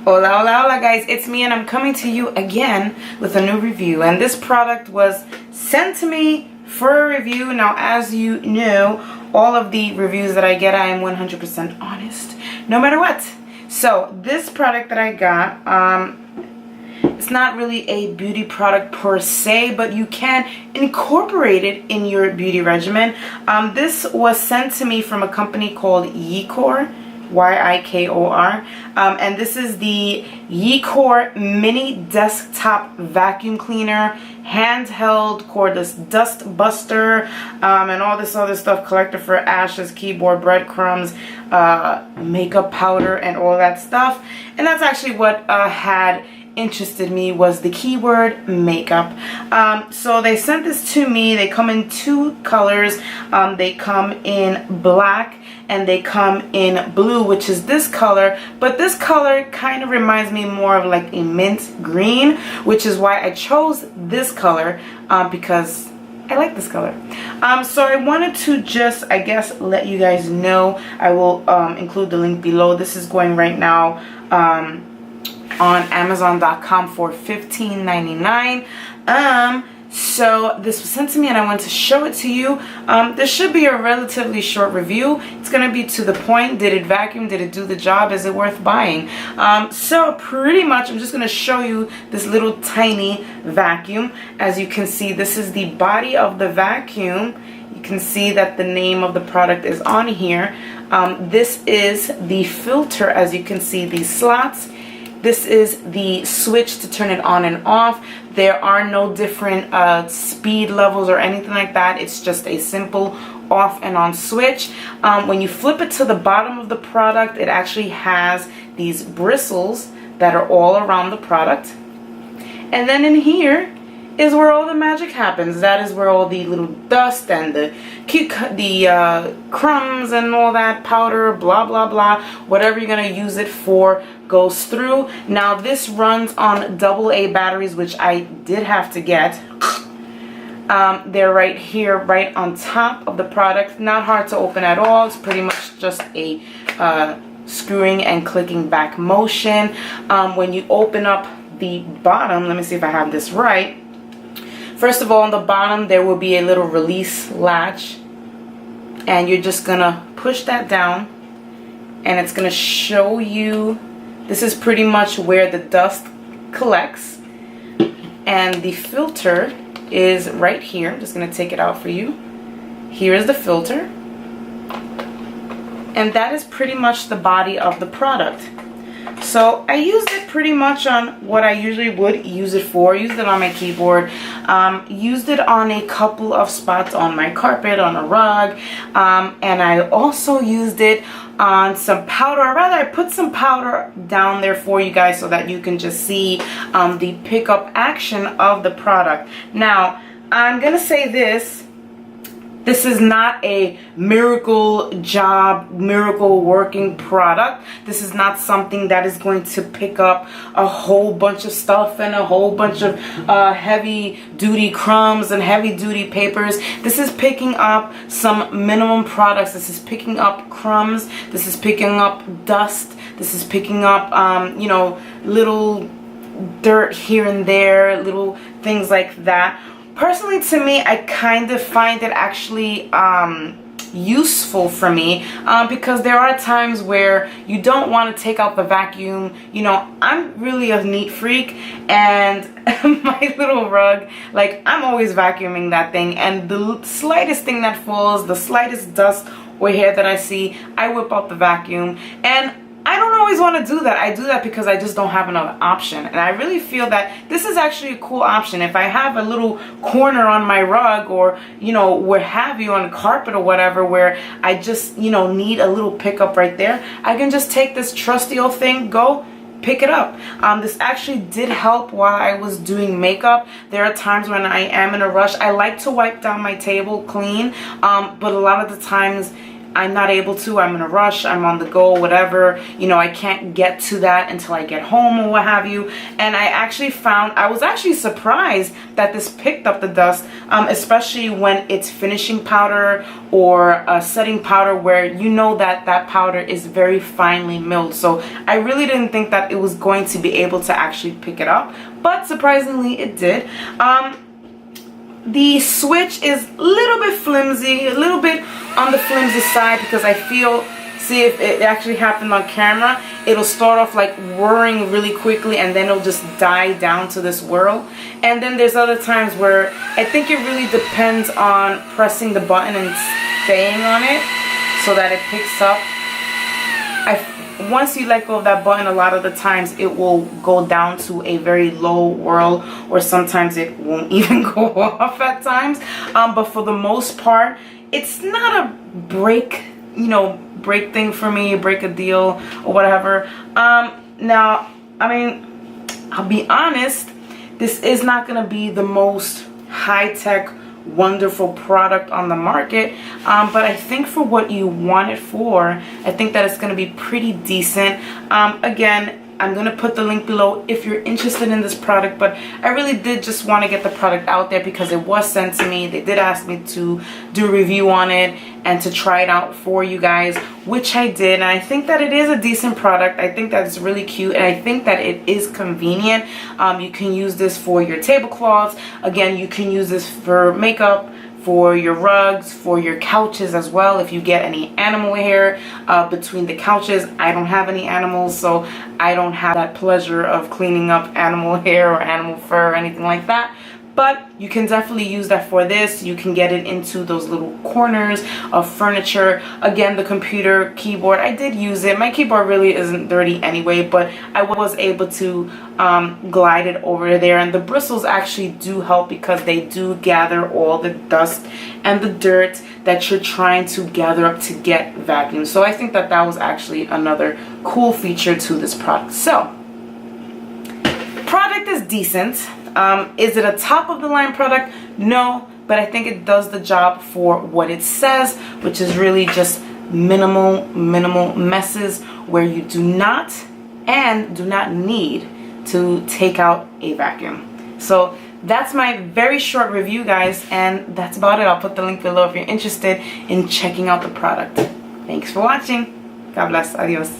Hola, hola, hola guys, it's me and I'm coming to you again with a new review, and this product was sent to me for a review. Now, as you know, all of the reviews that I get, I am 100% honest, no matter what. So this product that I got, it's not really a beauty product per se, but you can incorporate it in your beauty regimen. This was sent to me from a company called Yiker, Y-I-K-O-R, and this is the Yiker Mini Desktop Vacuum Cleaner, handheld cordless dust buster, and all this other stuff, collector for ashes, keyboard, breadcrumbs, makeup powder, and all that stuff. And that's actually what had interested me, was the keyword makeup. So they sent this to me. They come in two colors. They come in black and they come in blue, which is this color, but this color kind of reminds me more of like a mint green, which is why I chose this color, because I like this color. So I wanted to just, I guess, let you guys know. I will include the link below. This is going right now on Amazon.com for $15.99. So this was sent to me and I wanted to show it to you. This should be a relatively short review. It's going to be to the point. Did it vacuum? Did it do the job? Is it worth buying? So pretty much I'm just going to show you this little tiny vacuum. As you can see, this is the body of the vacuum. You can see that the name of the product is on here. This is the filter. As you can see, these slots. This is the switch to turn it on and off. There are no different speed levels or anything like that. It's just a simple off and on switch. When you flip it to the bottom of the product, it actually has these bristles that are all around the product. And then in here is where all the magic happens. That is where all the little dust and the crumbs and all that powder, blah blah blah, whatever you're gonna use it for, goes through. Now this runs on AA batteries, which I did have to get. They're right here, right on top of the product. Not hard to open at all. It's pretty much just a screwing and clicking back motion. When you open up the bottom, let me see if I have this right. First of all, on the bottom there will be a little release latch, and you're just gonna push that down and it's gonna show you, this is pretty much where the dust collects, and the filter is right here. I'm just gonna take it out for you. Here is the filter, and that is pretty much the body of the product. So I used it pretty much on what I usually would use it for. Used it on my keyboard, used it on a couple of spots on my carpet, on a rug, and I also used it on some powder, or rather I put some powder down there for you guys so that you can just see the pickup action of the product. Now I'm gonna say this is not a miracle job, miracle working product. This is not something that is going to pick up a whole bunch of stuff and a whole bunch of heavy duty crumbs and heavy duty papers. This is picking up some minimum products. This is picking up crumbs. This is picking up dust. This is picking up, you know, little dirt here and there, little things like that. Personally, to me, I kind of find it actually useful for me, because there are times where you don't want to take out the vacuum. You know, I'm really a neat freak, and my little rug, like, I'm always vacuuming that thing, and the slightest thing that falls, the slightest dust or hair that I see, I whip out the vacuum. And I don't always want to do that. I do that because I just don't have another option. And I really feel that this is actually a cool option. If I have a little corner on my rug, or, you know, where have you, on a carpet or whatever, where I just, you know, need a little pickup right there, I can just take this trusty old thing, go pick it up. This actually did help while I was doing makeup. There are times when I am in a rush. I like to wipe down my table clean, but a lot of the times I'm not able to, I'm in a rush, I'm on the go, whatever, you know, I can't get to that until I get home or what have you. And I was actually surprised that this picked up the dust, especially when it's finishing powder or setting powder, where you know that that powder is very finely milled. So I really didn't think that it was going to be able to actually pick it up, but surprisingly it did. The switch is a little bit flimsy, a little bit on the flimsy side, because I feel, see if it actually happened on camera, it'll start off like whirring really quickly and then it'll just die down to this whirl. And then there's other times where I think it really depends on pressing the button and staying on it so that it picks up. Once you let go of that button, a lot of the times it will go down to a very low whirl, or sometimes it won't even go off at times. But for the most part, it's not a break thing for me, break a deal or whatever. Now, I mean, I'll be honest, this is not gonna be the most high-tech, wonderful product on the market, but I think for what you want it for, I think that it's going to be pretty decent. Again, I'm going to put the link below if you're interested in this product, but I really did just want to get the product out there because it was sent to me. They did ask me to do a review on it and to try it out for you guys, which I did, and I think that it is a decent product. I think that it's really cute, and I think that it is convenient. You can use this for your tablecloths. Again, you can use this for makeup, for your rugs, for your couches as well. If you get any animal hair between the couches, I don't have any animals, so I don't have that pleasure of cleaning up animal hair or animal fur or anything like that. But you can definitely use that for this. You can get it into those little corners of furniture. Again, the computer keyboard, I did use it. My keyboard really isn't dirty anyway, but I was able to glide it over there. And the bristles actually do help because they do gather all the dust and the dirt that you're trying to gather up to get vacuumed. So I think that that was actually another cool feature to this product. So, product is decent. Is it a top of the line product? No, but I think it does the job for what it says, which is really just minimal messes where you do not need to take out a vacuum. So that's my very short review, guys, and that's about it. I'll put the link below if you're interested in checking out the product. Thanks for watching. God bless. Adios.